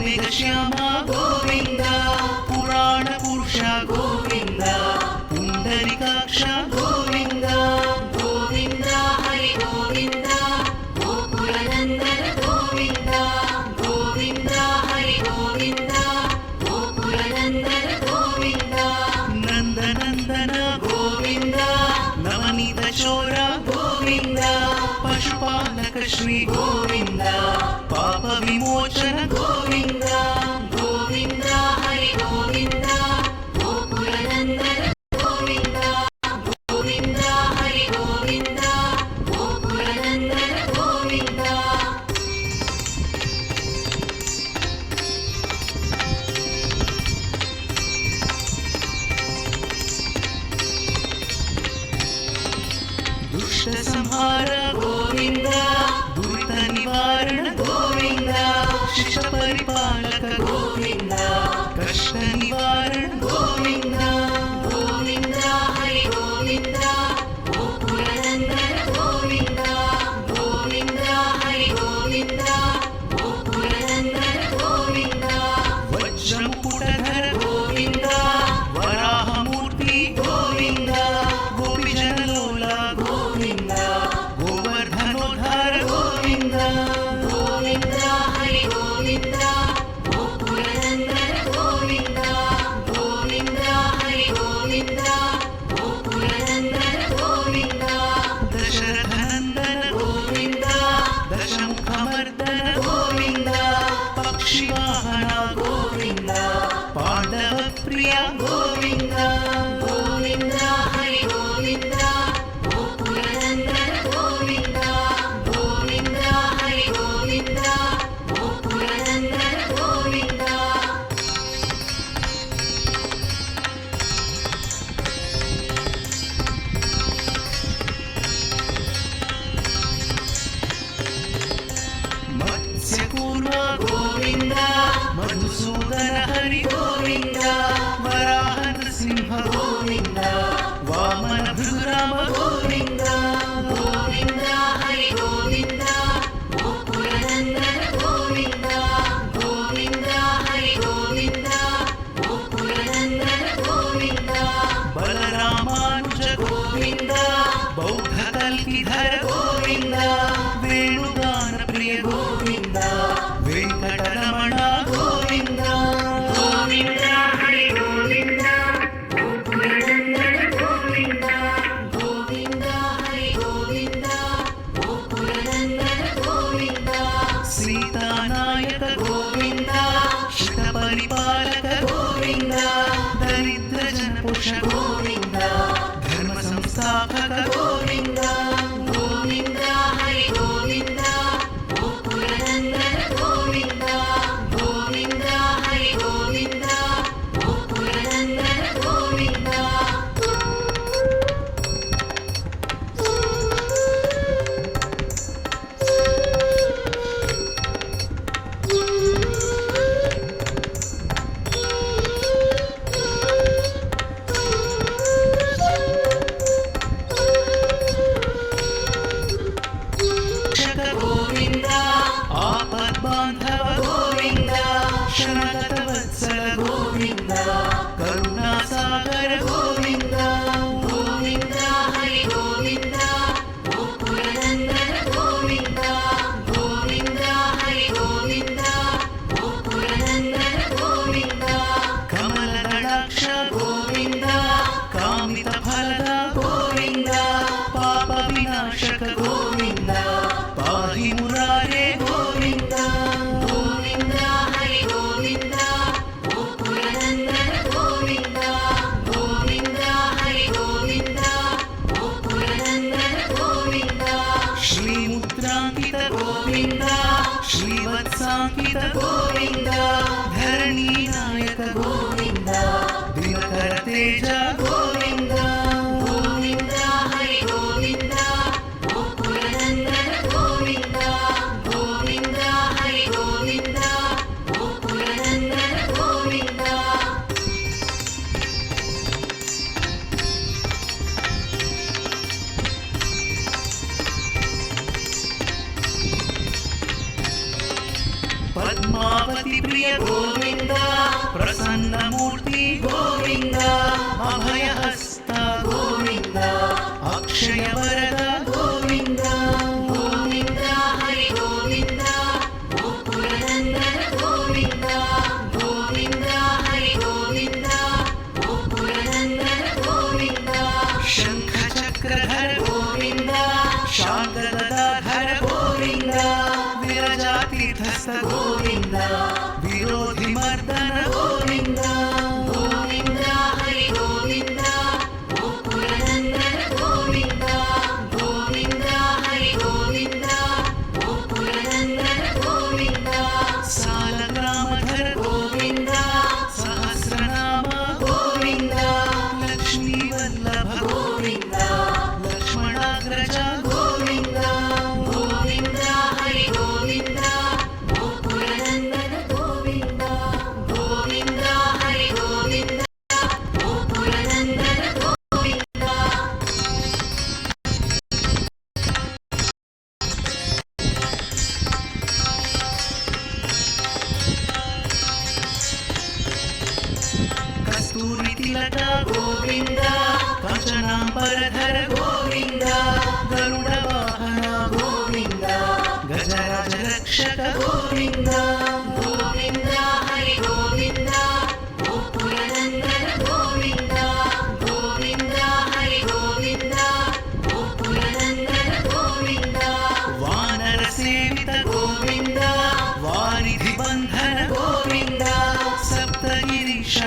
मेघश्यामा गोविंद पुराण पुरुष गोविंद पुंडरीकाक्ष गोविंद गोविंद हरि गोविंद गोकुलनंदन गोविंद गोविंद हरि गोविंद गोकुलनंदन गोविंद नंदनंदन गोविंद नवनीत चोर गोविंद पशुपालक श्री गोविंद पाप विमोचन गोविंद गोविंद हरि गोविंद गोकुलनंदन गोविंद गोविंद हरि गोविंद गोकुलनंदन गोविंद दुष्ट संहार गोविंद दुरित निवारण गोविंद शिष्ट परिपालक गोविंद कष्ट निवारण गोविंद गोविंद हरि गोविंद गोकुलनंदन गोविंद गोविंद हरि गोविंद गोकुलनंदन गोविंद वज्रमुकुटधर गोविंद वराहमूर्ति गोविंद गोपीजनलोला गोविंद गोवर्धनोद्धार गोविंद गोविंद हरि गोविंद गोकुलनंदन गोविंद गोविंद हरि गोविंद गोकुलनंदन गोविंद दशरथनंदन गोविंद दशमुखमर्दन गोविंद पक्षिवाहन गोविंद पांडव प्रिय गोविंद गोविंद हरि गोविंद गोकुलनंदन गोविंद गोविंद हरि गोविंद गोकुलनंदन गोविंद मत्स्यकूर्म गोविंद मधुसूदन हरि गोविंद वराह नृसिंह गोविंद वामन भृगुराम गोविंद गोविंद हरि गोविंद गोकुलनंदन गोविंद गोविंद हरि गोविंद गोकुलनंदन गोविंद बलरामानुज गोविंद बौद्ध कल्किधर गोविंद वेणुगान प्रिय गोविंद वेंकटरमण गोविंद गोविंद हरि गोविंद गोकुलनंदन गोविंद गोविंद हरि गोविंद गोकुलनंदन गोविंद सीतानायक गोविंद शिष्ट परिपालक गोविंद दरिद्र जनपोष गोविंद धर्म संस्थापक गोविंद गोविंद हरि गोविंद गोकुलनंदन गोविंद गोविंद हरि गोविंद गोकुलनंदन गोविंद गोविंद आपद बांधव गोविंद शरणगत वत्सल गोविंद करुणा सागर गोविंद गोविंद हरि गोविंद गोकुलनंदन गोविंद गोविंद हरि गोविंद गोकुलनंदन गोविंद कमलदलाक्ष गोविंद कामित फलद गोविंद पाप विनाशक गोविंद पाहि मुरारे गोविंद गोविंद हरि गोविंद गोकुलनंदन गोविंद गोविंद हरि गोविंद गोकुलनंदन गोविंद श्रीमुद्रांकित गोविंद श्रीवत्सांकित गोविंद धरणी नायक गोविंद दिनकर तेज गोविंद गोविंद हरि गोविंद गोकुलनंदन गोविंद गोविंद हरि गोविंद गोकुलनंदन गोविंद पद्मावती प्रिय गोविन्द प्रसन्नमूर्ति गोविन्द अभयहस्त गोविन्द अक्षयवरद गोविन्द गोविन्द हरि गोविन्द गोकुलनन्दन गोविन्द गोविन्द हरि गोविन्द गोकुलनन्दन गोविन्द शङ्खचक्रधर गोविन्द शान्तगदाधर गोविन्द विरजातीर्थस्थ गोविन्द विरोधिमर्दन गोविन्द गोविन्द हरि गोविन्द गोकुलनन्दन गोविन्द गोविन्द हरि गोविन्द गोकुलनन्दन गोविन्द सालग्रामधर गोविन्द सहस्रनाम गोविन्द लक्ष्मीवल्लभ गोविन्द लक्ष्मणाग्रज गोविन्द गोविन्द हरि गोविन्द गोकुलनन्दन गोविन्द गोविन्द हरि गोविन्द गोकुलनन्दन गोविन्द कस्तूरितिलक गोविन्द काञ्चनाम्बरधर गोविन्द गरुडवाहन गोविन्द गजराजरक्षक गोविन्द गोविन्द हरि गोविन्द गोकुलनन्दन गोविन्द गोविन्द हरि गोविन्द गोकुलनन्दन गोविन्द वानरसेवित गोविन्द वारिधिबन्धन गोविन्द सप्तगिरीश